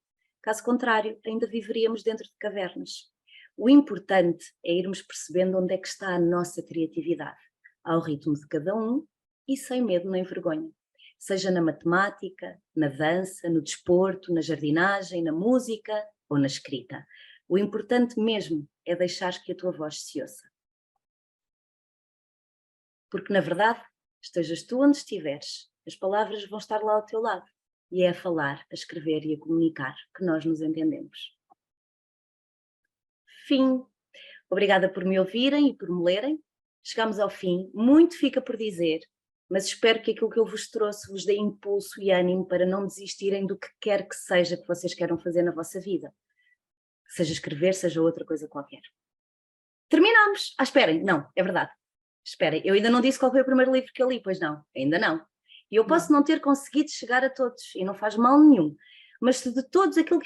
Caso contrário, ainda viveríamos dentro de cavernas. O importante é irmos percebendo onde é que está a nossa criatividade, ao ritmo de cada um e sem medo nem vergonha. Seja na matemática, na dança, no desporto, na jardinagem, na música ou na escrita. O importante mesmo é deixar que a tua voz se ouça. Porque, na verdade, estejas tu onde estiveres, as palavras vão estar lá ao teu lado. E é a falar, a escrever e a comunicar que nós nos entendemos. Fim. Obrigada por me ouvirem e por me lerem. Chegamos ao fim. Muito fica por dizer, mas espero que aquilo que eu vos trouxe vos dê impulso e ânimo para não desistirem do que quer que seja que vocês queiram fazer na vossa vida. Seja escrever, seja outra coisa qualquer. Terminamos! Esperem. Não, é verdade. Esperem, eu ainda não disse qual foi o primeiro livro que eu li, pois não, ainda não. E eu posso não ter conseguido chegar a todos, e não faz mal nenhum. Mas se de todos aqueles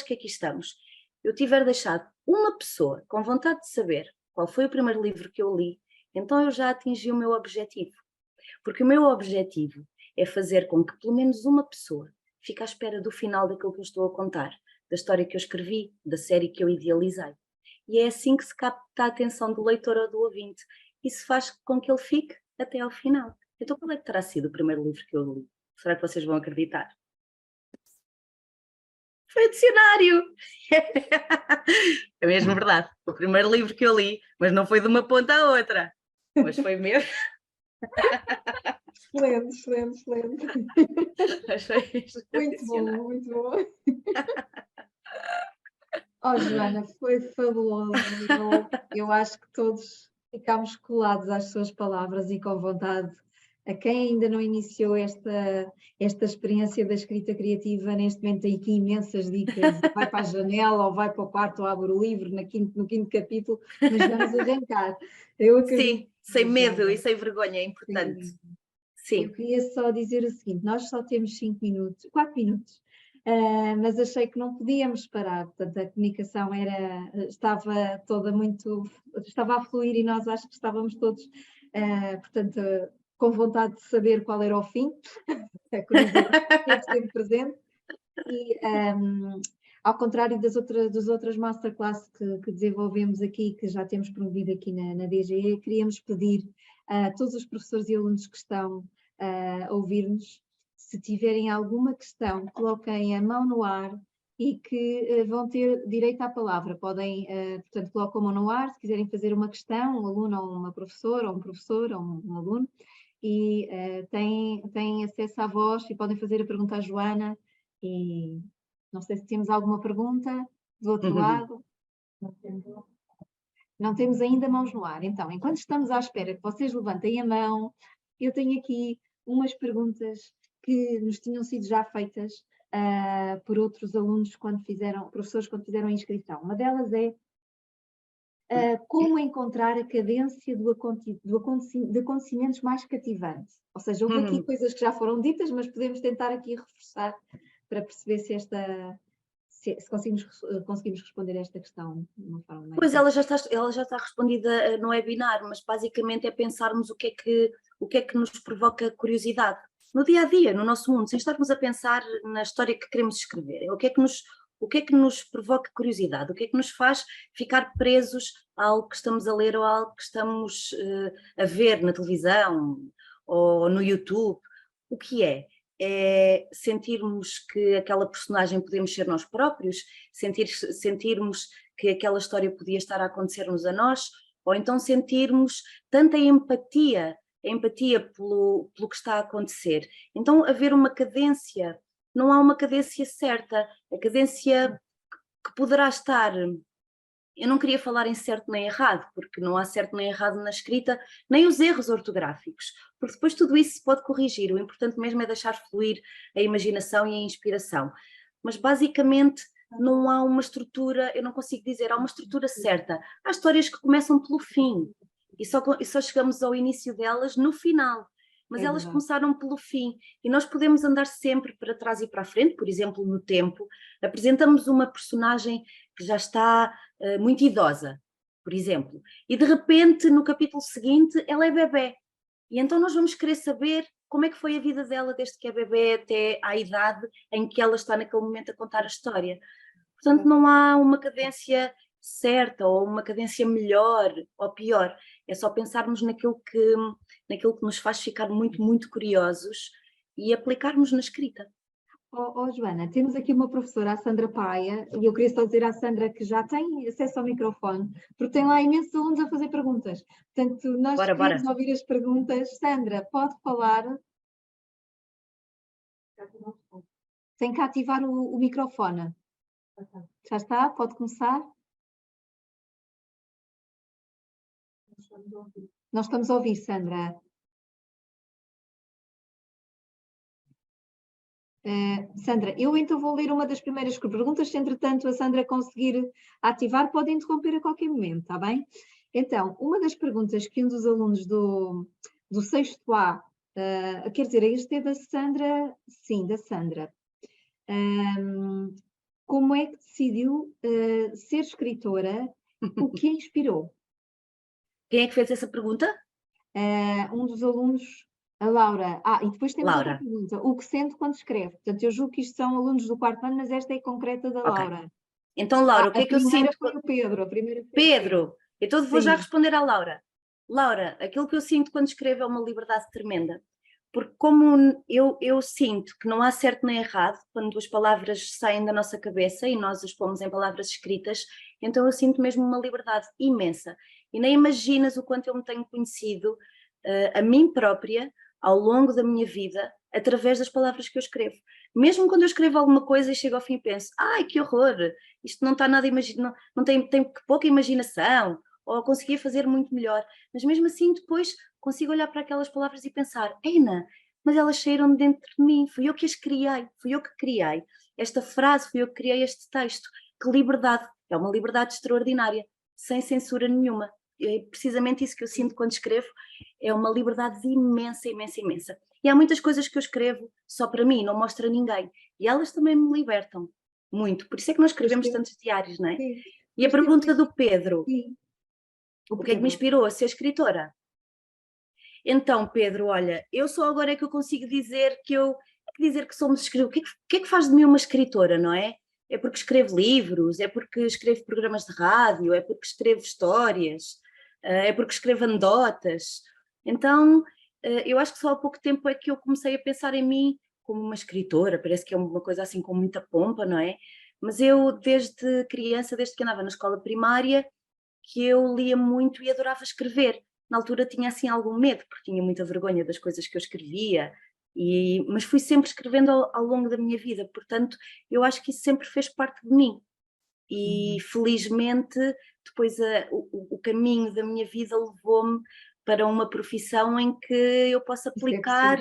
que aqui estamos, eu tiver deixado uma pessoa com vontade de saber qual foi o primeiro livro que eu li, então eu já atingi o meu objetivo. Porque o meu objetivo é fazer com que pelo menos uma pessoa fique à espera do final daquilo que eu estou a contar, da história que eu escrevi, da série que eu idealizei. e é assim que se capta a atenção do leitor ou do ouvinte. Isso faz com que ele fique até ao final. Então, qual é que terá sido o primeiro livro que eu li? Será que vocês vão acreditar? Foi o dicionário! É mesmo verdade. O primeiro livro que eu li, mas não foi de uma ponta à outra. Mas foi mesmo. Excelente, excelente, excelente. Mas foi mesmo o Muito bom, dicionário. muito bom. Oh, Joana, foi fabuloso. Eu acho que todos ficámos colados às suas palavras e com vontade. A quem ainda não iniciou esta experiência da escrita criativa, neste momento tem aqui imensas dicas. Vai para a janela, ou vai para o quarto, ou abre o livro no quinto capítulo, mas vamos arrancar. Eu acredito. Sim, sem medo Joana. e sem vergonha, é importante. Sim. Eu Sim. queria só dizer o seguinte: nós só temos 5 minutos, 4 minutos, mas achei que não podíamos parar. Portanto, a comunicação estava toda estava a fluir e nós acho que estávamos todos, portanto, com vontade de saber qual era o fim. A curiosidade esteve presente. E, ao contrário das outras masterclasses que desenvolvemos aqui, que já temos promovido aqui na DGE, queríamos pedir a todos os professores e alunos que estão a ouvir-nos, se tiverem alguma questão, coloquem a mão no ar e que vão ter direito à palavra. Podem, portanto, colocam a mão no ar, se quiserem fazer uma questão, um aluno ou uma professora, ou um professor ou um aluno, e têm acesso à voz e podem fazer a pergunta à Joana. E não sei se temos alguma pergunta do outro lado. Não temos ainda mãos no ar. Então, enquanto estamos à espera que vocês levantem a mão, eu tenho aqui umas perguntas que nos tinham sido já feitas por outros alunos professores quando fizeram a inscrição. Uma delas é como encontrar a cadência de acontecimentos mais cativante. Ou seja, houve aqui coisas que já foram ditas, mas podemos tentar aqui reforçar para perceber se conseguimos responder a esta questão de uma forma mais... Pois ela já está respondida no webinar, mas basicamente é pensarmos o que é que nos provoca curiosidade no dia a dia, no nosso mundo, sem estarmos a pensar na história que queremos escrever. O que é que nos provoca curiosidade? O que é que nos faz ficar presos a algo que estamos a ler ou a algo que estamos a ver na televisão ou no YouTube? O que é? É sentirmos que aquela personagem podemos ser nós próprios, sentirmos que aquela história podia estar a acontecer-nos a nós, ou então sentirmos tanta empatia pelo que está a acontecer. Então haver uma cadência, não há uma cadência certa, a cadência que poderá estar... Eu não queria falar em certo nem errado, porque não há certo nem errado na escrita, nem os erros ortográficos, porque depois tudo isso se pode corrigir, o importante mesmo é deixar fluir a imaginação e a inspiração. Mas basicamente não há uma estrutura, eu não consigo dizer, há uma estrutura certa. Há histórias que começam pelo fim, e só chegamos ao início delas no final. Mas elas começaram pelo fim, e nós podemos andar sempre para trás e para a frente, por exemplo, no tempo. Apresentamos uma personagem que já está muito idosa, por exemplo, e de repente no capítulo seguinte ela é bebé, e então nós vamos querer saber como é que foi a vida dela desde que é bebé até à idade em que ela está naquele momento a contar a história. Portanto, não há uma cadência certa ou uma cadência melhor ou pior, é só pensarmos naquilo que nos faz ficar muito, muito curiosos e aplicarmos na escrita. Joana, temos aqui uma professora, a Sandra Paia, e eu queria só dizer à Sandra que já tem acesso ao microfone, porque tem lá imensos alunos a fazer perguntas. Portanto, nós queremos ouvir as perguntas. Sandra, pode falar? Tem que ativar o microfone. Já está? Pode começar? Nós estamos a ouvir, Sandra. Sandra, eu então vou ler uma das primeiras perguntas, se entretanto a Sandra conseguir ativar, pode interromper a qualquer momento, está bem? Então, uma das perguntas que um dos alunos do 6º A, quer dizer, este é da Sandra, sim, da Sandra. Como é que decidiu ser escritora? O que a inspirou? Quem é que fez essa pergunta? Um dos alunos... A Laura. E depois temos outra pergunta. O que sente quando escreve? Portanto, eu julgo que isto são alunos do 4º ano, mas esta é concreta da Laura. Então, Laura, o que é que eu sinto? Foi o Pedro, a primeira foi o Pedro, então vou já Sim. responder à Laura. Laura, aquilo que eu sinto quando escrevo é uma liberdade tremenda, porque como eu sinto que não há certo nem errado quando as palavras saem da nossa cabeça e nós as pomos em palavras escritas, então eu sinto mesmo uma liberdade imensa. E nem imaginas o quanto eu me tenho conhecido a mim própria ao longo da minha vida através das palavras que eu escrevo. Mesmo quando eu escrevo alguma coisa e chego ao fim e penso, ai que horror, isto não está nada, não tem pouca imaginação, ou conseguia fazer muito melhor, mas mesmo assim depois consigo olhar para aquelas palavras e pensar, Eina, mas elas saíram de dentro de mim, fui eu que as criei, fui eu que criei esta frase, fui eu que criei este texto, que liberdade, é uma liberdade extraordinária, sem censura nenhuma, é precisamente isso que eu sinto quando escrevo, é uma liberdade imensa, imensa, imensa. E há muitas coisas que eu escrevo só para mim, não mostro a ninguém, e elas também me libertam muito, por isso é que nós escrevemos tantos diários, não é? Sim. E a pergunta do Pedro, Sim. o que é que me inspirou a ser escritora? Então, Pedro, olha, eu só agora é que eu consigo dizer que somos escritores. O que é que faz de mim uma escritora, não é? É porque escrevo livros, é porque escrevo programas de rádio, é porque escrevo histórias, é porque escrevo anedotas. Então, eu acho que só há pouco tempo é que eu comecei a pensar em mim como uma escritora, parece que é uma coisa assim com muita pompa, não é? Mas eu, desde criança, desde que andava na escola primária, que eu lia muito e adorava escrever. Na altura tinha assim algum medo, porque tinha muita vergonha das coisas que eu escrevia, mas fui sempre escrevendo ao longo da minha vida, portanto eu acho que isso sempre fez parte de mim. E felizmente depois o caminho da minha vida levou-me para uma profissão em que eu posso aplicar,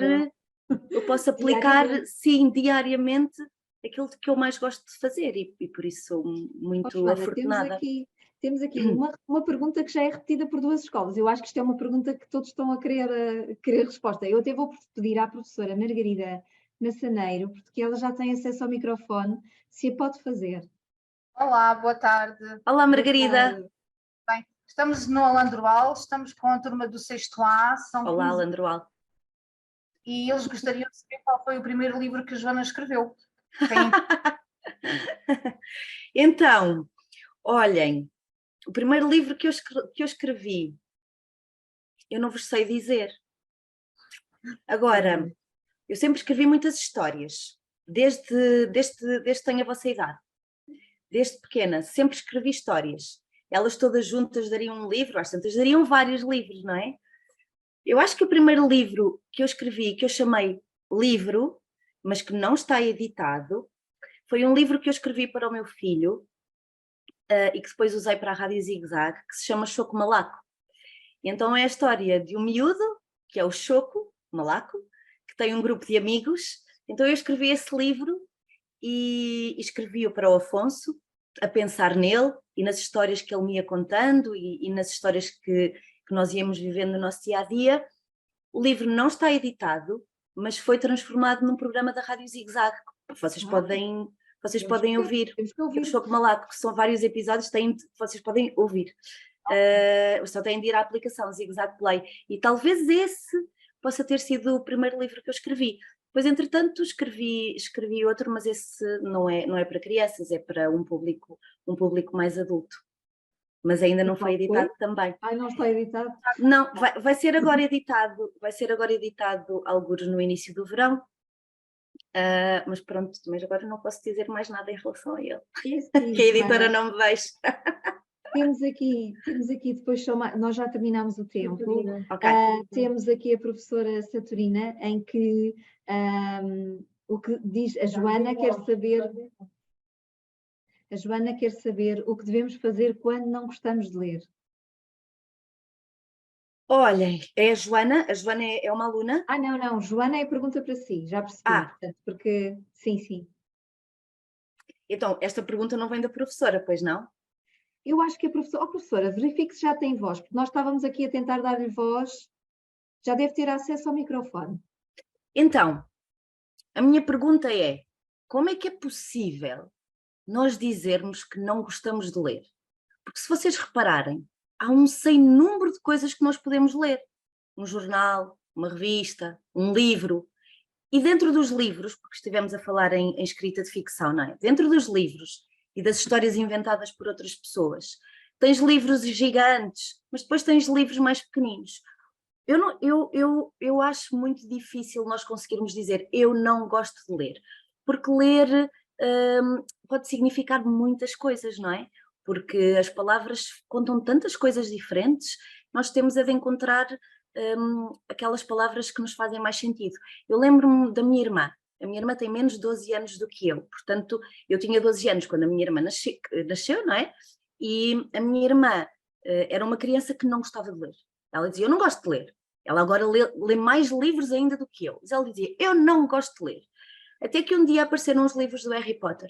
sim, diariamente aquilo que eu mais gosto de fazer e por isso sou muito Joana, afortunada. temos aqui uma pergunta que já é repetida por duas escolas. Eu acho que isto é uma pergunta que todos estão a querer resposta. Eu até vou pedir à professora Margarida Massaneiro, porque ela já tem acesso ao microfone, se a pode fazer. Olá, boa tarde. Olá, Margarida. Boa tarde. Bem, estamos no Alandroal, estamos com a turma do 6º A, são Olá, 15, Alandroal. e eles gostariam de saber qual foi o primeiro livro que a Joana escreveu. Então, olhem, o primeiro livro que eu escrevi, eu não vos sei dizer. Agora, eu sempre escrevi muitas histórias, desde que tenho a vossa idade. Desde pequena, sempre escrevi histórias. Elas todas juntas dariam um livro, às tantas dariam vários livros, não é? Eu acho que o primeiro livro que eu escrevi, que eu chamei livro, mas que não está editado, foi um livro que eu escrevi para o meu filho e que depois usei para a Rádio Zig Zag, que se chama Choco Malaco. E então é a história de um miúdo, que é o Choco Malaco, que tem um grupo de amigos. Então eu escrevi esse livro e escrevi-o para o Afonso, a pensar nele e nas histórias que ele me ia contando e nas histórias que nós íamos vivendo no nosso dia-a-dia. O livro não está editado, mas foi transformado num programa da Rádio Zig Zag. Vocês podem ouvir. O Choco Malaco, que são vários episódios, vocês podem ouvir. Só têm de ir à aplicação Zig Zag Play. E talvez esse possa ter sido o primeiro livro que eu escrevi. Depois, entretanto, escrevi outro, mas esse não é para crianças, é para um público mais adulto. Mas ainda não foi editado também. Não está editado? Não, vai ser agora editado, algures no início do verão. Mas pronto, mas agora não posso dizer mais nada em relação a ele. Sim, que a editora não me deixa. Temos aqui depois, nós já terminamos o tempo. Okay. Temos aqui a professora Saturina, em que o que diz a Joana quer saber o que devemos fazer quando não gostamos de ler. Olhem, é a Joana é uma aluna? Não, Joana é a pergunta para si, já percebi. Portanto, porque, sim. Então, esta pergunta não vem da professora, pois não? Eu acho que a professora, verifique se já tem voz, porque nós estávamos aqui a tentar dar-lhe voz, já deve ter acesso ao microfone. Então, a minha pergunta é, como é que é possível nós dizermos que não gostamos de ler? Porque se vocês repararem, há um sem número de coisas que nós podemos ler. Um jornal, uma revista, um livro. E dentro dos livros, porque estivemos a falar em escrita de ficção, não é? Dentro dos livros e das histórias inventadas por outras pessoas. Tens livros gigantes, mas depois tens livros mais pequeninos. Eu acho muito difícil nós conseguirmos dizer eu não gosto de ler, porque ler pode significar muitas coisas, não é? Porque as palavras contam tantas coisas diferentes, nós temos a de encontrar aquelas palavras que nos fazem mais sentido. Eu lembro-me da minha irmã. A minha irmã tem menos de 12 anos do que eu, portanto, eu tinha 12 anos quando a minha irmã nasceu, não é? E a minha irmã era uma criança que não gostava de ler. Ela dizia, eu não gosto de ler. Ela agora lê mais livros ainda do que eu. Mas ela dizia, eu não gosto de ler. Até que um dia apareceram os livros do Harry Potter.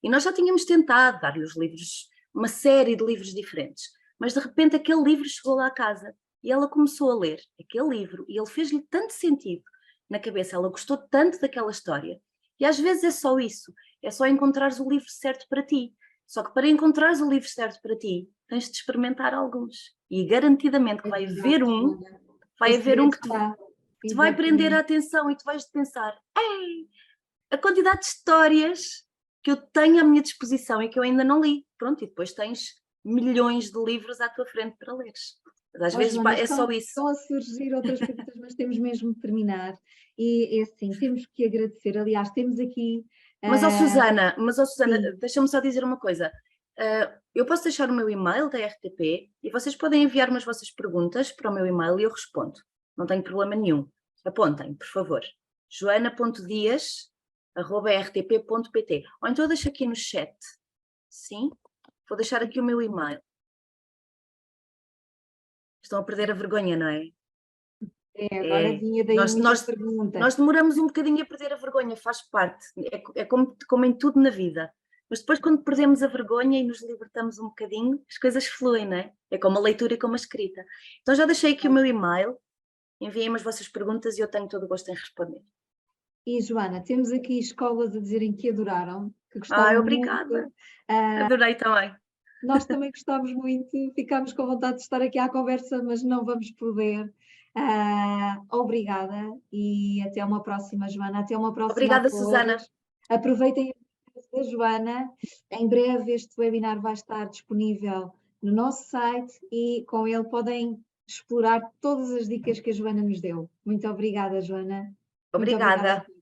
E nós já tínhamos tentado dar-lhe os livros, uma série de livros diferentes. Mas de repente aquele livro chegou lá à casa. E ela começou a ler aquele livro. E ele fez-lhe tanto sentido na cabeça. Ela gostou tanto daquela história. E às vezes é só isso. É só encontrares o livro certo para ti. Só que para encontrares o livro certo para ti, tens de experimentar alguns. E garantidamente que vai haver um que te vai prender a atenção e tu vais pensar, ei, a quantidade de histórias que eu tenho à minha disposição e que eu ainda não li. Pronto, e depois tens milhões de livros à tua frente para leres. Mas às vezes Joana, é só isso. Estão a surgir outras perguntas, mas temos mesmo de terminar. E é assim, temos que agradecer. Aliás, temos aqui... Mas, Susana, deixa-me só dizer uma coisa. Eu posso deixar o meu e-mail da RTP e vocês podem enviar-me as vossas perguntas para o meu e-mail e eu respondo. Não tenho problema nenhum. Apontem, por favor. joana.dias@rtp.pt. Ou então eu deixo aqui no chat. Sim? Vou deixar aqui o meu e-mail. Estão a perder a vergonha, não é? Agora vinha daí muita pergunta. Nós demoramos um bocadinho a perder a vergonha, faz parte. É como em tudo na vida. Mas depois, quando perdemos a vergonha e nos libertamos um bocadinho, as coisas fluem, não é? É como a leitura e como a escrita. Então já deixei aqui o meu e-mail, enviem-me as vossas perguntas e eu tenho todo o gosto em responder. E Joana, temos aqui escolas a dizerem que adoraram, que gostaram obrigada. muito. Adorei também. Nós também gostámos muito, ficámos com vontade de estar aqui à conversa, mas não vamos poder. Obrigada e até uma próxima, Joana. Até uma próxima. Obrigada, Susana. Aproveitem a Joana. Em breve este webinar vai estar disponível no nosso site e com ele podem explorar todas as dicas que a Joana nos deu. Muito obrigada, Joana. Obrigada. Muito obrigada.